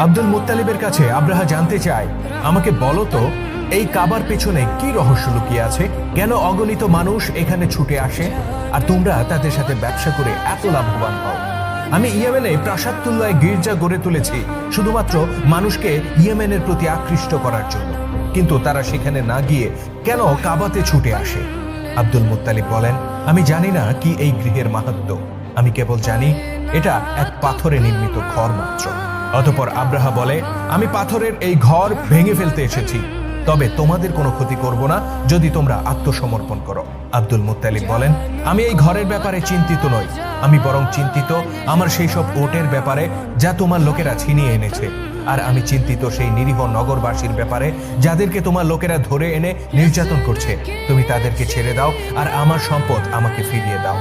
আব্দুল মুত্তালিবের কাছে আব্রাহা জানতে চায়, আমাকে বলো তো, এই কাবার পেছনে কি রহস্য লুকিয়ে আছে? কেন অগণিত মানুষ এখানে ছুটে আসে আর তোমরা তাদের সাথে ব্যবসা করে এত লাভবান হও? আমি ইয়েমেনে প্রাসাদতুল্লায় গির্জা গড়ে তুলেছি শুধুমাত্র মানুষকে ইয়েমেনের প্রতি আকৃষ্ট করার জন্য, কিন্তু তারা সেখানে না গিয়ে কেন কাবাতে ছুটে আসে? আব্দুল মুত্তালিব বলেন, আমি জানি না কি এই গৃহের মাহাত্ম্য, আমি কেবল জানি এটা এক পাথরে নির্মিত ঘর মাত্র। অতঃপর আব্রাহা বলে, আমি পাথরের এই ঘর ভেঙে ফেলতে এসেছি, তবে তোমাদের কোনো ক্ষতি করব না যদি তোমরা আত্মসমর্পণ করো। আব্দুল মুত্তালিব বলেন, আমি এই ঘরের ব্যাপারে চিন্তিত নই, আমি বরং চিন্তিত আমার সেই সব ওটের ব্যাপারে যা তোমার লোকেরা ছিনিয়ে এনেছে। আর আমি চিন্তিত সেই নিরীহ নগরবাসীর ব্যাপারে যাদেরকে তোমার লোকেরা ধরে এনে নির্যাতন করছে। তুমি তাদেরকে ছেড়ে দাও আর আমার সম্পদ আমাকে ফিরিয়ে দাও।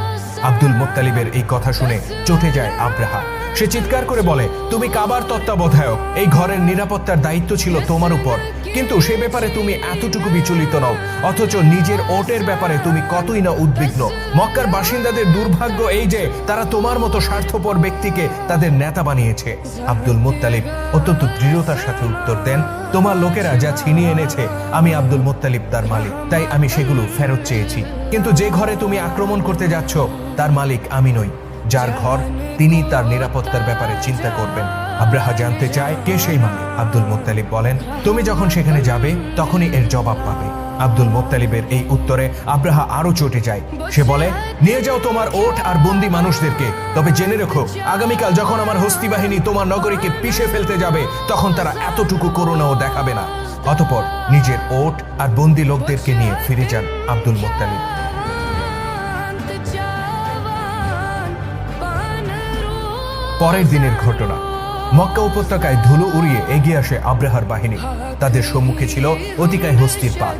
আব্দুল মুত্তালিবের এই কথা শুনে চটে যায় আব্রাহা। সে চিৎকার করে বলে, তুমি কাবার তত্ত্বাবধায়ক, এই ঘরের নিরাপত্তার দায়িত্ব ছিল তোমার উপর, কিন্তু সে ব্যাপারে তুমি এতটুকু বিচলিত নও, অথচ নিজের ওটের ব্যাপারে তুমি কতই না উদ্বিগ্ন। মক্কার বাসিন্দাদের দুর্ভাগ্য এই যে তারা তোমার মতো স্বার্থপর ব্যক্তিকে তাদের নেতা বানিয়েছে। আব্দুল মুত্তালিব অত্যন্ত দৃঢ়তার সাথে উত্তর দেন, তোমার লোকেরা যা ছিনিয়ে এনেছে আমি আব্দুল মুত্তালিব তার মালিক, তাই আমি সেগুলো ফেরত চেয়েছি। কিন্তু যে ঘরে তুমি আক্রমণ করতে যাচ্ছ তার মালিক আমি নই, যার ঘর তিনি তার নিরাপত্তার ব্যাপারে চিন্তা করবেন। আব্রাহা জানতে চায়, কে সেই মালিক? আব্দুল মুত্তালিব বলেন, তুমি যখন সেখানে যাবে তখনই এর জবাব পাবে। আব্দুল মুত্তালিবের এই উত্তরে আব্রাহা আরো চটে যায়। সে বলে, নিয়ে যাও তোমার ওট আর বন্দী মানুষদেরকে, তবে জেনে রেখো আগামীকাল যখন আমার হস্তি বাহিনী তোমার নগরীকে পিষে ফেলতে যাবে তখন তারা এতটুকু করুণাও দেখাবে না। অতঃপর নিজের ওট আর বন্দী লোকদেরকে নিয়ে ফিরে যান আব্দুল মুত্তালিব। পরের দিনের ঘটনা, মক্কা উপত্যকায় ধুলো উড়িয়ে এগিয়ে আসে আব্রাহার বাহিনী। তাদের সম্মুখে ছিল অতিকায় হস্তির পাল,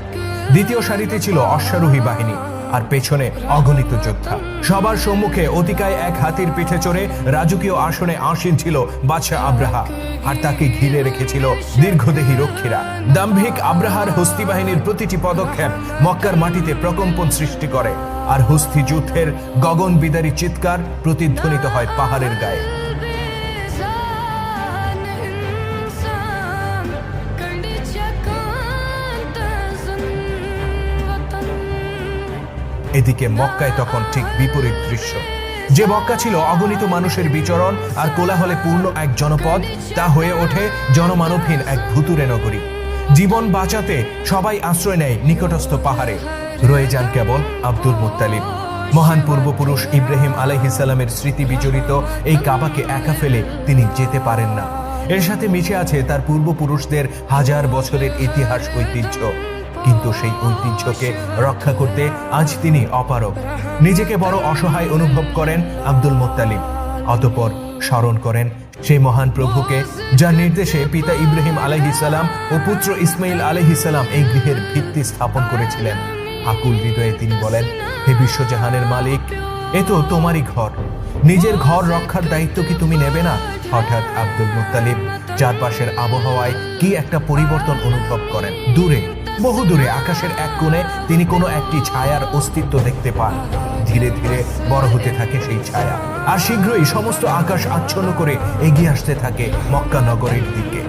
দ্বিতীয় সারিতে ছিল অশ্বারোহী বাহিনী, আর পেছনে অগণিত যোদ্ধা। সবার সম্মুখে অতিকায় এক হাতির পিঠে চড়ে রাজকীয় আসনে আসীন ছিল বাদশাহ আব্রাহা, আর তাকে ঘিরে রেখেছিল দীর্ঘদেহী রক্ষীরা। দাম্ভিক আব্রাহার হস্তি বাহিনীর প্রতিটি পদক্ষেপ মক্কার মাটিতে প্রকম্পন সৃষ্টি করে, আর হস্তি যুদ্ধের গগন বিদারী চিৎকার প্রতিধ্বনিত হয় পাহাড়ের গায়ে। এদিকে মক্কায় তখন ঠিক বিপরীত দৃশ্য। যে মক্কা ছিল অগণিত মানুষের বিচরণ আর কোলাহলে পূর্ণ এক জনপদ, তা হয়ে ওঠে জনমানবহীন এক ভুতুরে নগরী। জীবন বাঁচাতে সবাই আশ্রয় নেয় নিকটস্থ পাহাড়ে। রয়ে যান কেবল আব্দুল মুত্তালিব। মহান পূর্বপুরুষ ইব্রাহিম আলাইহিস সালামের স্মৃতি বিজড়িত এই কাবাকে একা ফেলে তিনি যেতে পারেন না। এর সাথে মিশে আছে তার পূর্বপুরুষদের হাজার বছরের ইতিহাস ঐতিহ্য, কিন্তু সেই ঐতিহ্যকে রক্ষা করতে আজ তিনি অপারগ। নিজেকে বড় অসহায় অনুভব করেন আব্দুল মুত্তালিব। অতঃপর স্মরণ করেন সেই মহান প্রভুকে, যার নির্দেশে পিতা ইব্রাহিম আলাইহিস সালাম ও পুত্র ইসমাইল আলাইহিস সালাম এই গৃহের ভিত্তি স্থাপন করেছিলেন। আকুল হৃদয়ে তিনি বলেন, হে বিশ্বজাহানের মালিক, এ তো তোমারই ঘর, নিজের ঘর রক্ষার দায়িত্ব কি তুমি নেবে না? হঠাৎ আব্দুল মুত্তালিব চারপাশের আবহাওয়ায় কি একটা পরিবর্তন অনুভব করেন। দূরে, বহু দূরে আকাশের এক কোণে তিনি কোনো একটি ছায়ার অস্তিত্ব দেখতে পান। ধীরে ধীরে বড় হতে থাকে সেই ছায়া, আর শীঘ্রই সমস্ত আকাশ আচ্ছন্ন করে এগিয়ে আসতে থাকে মক্কা নগরীর দিকে।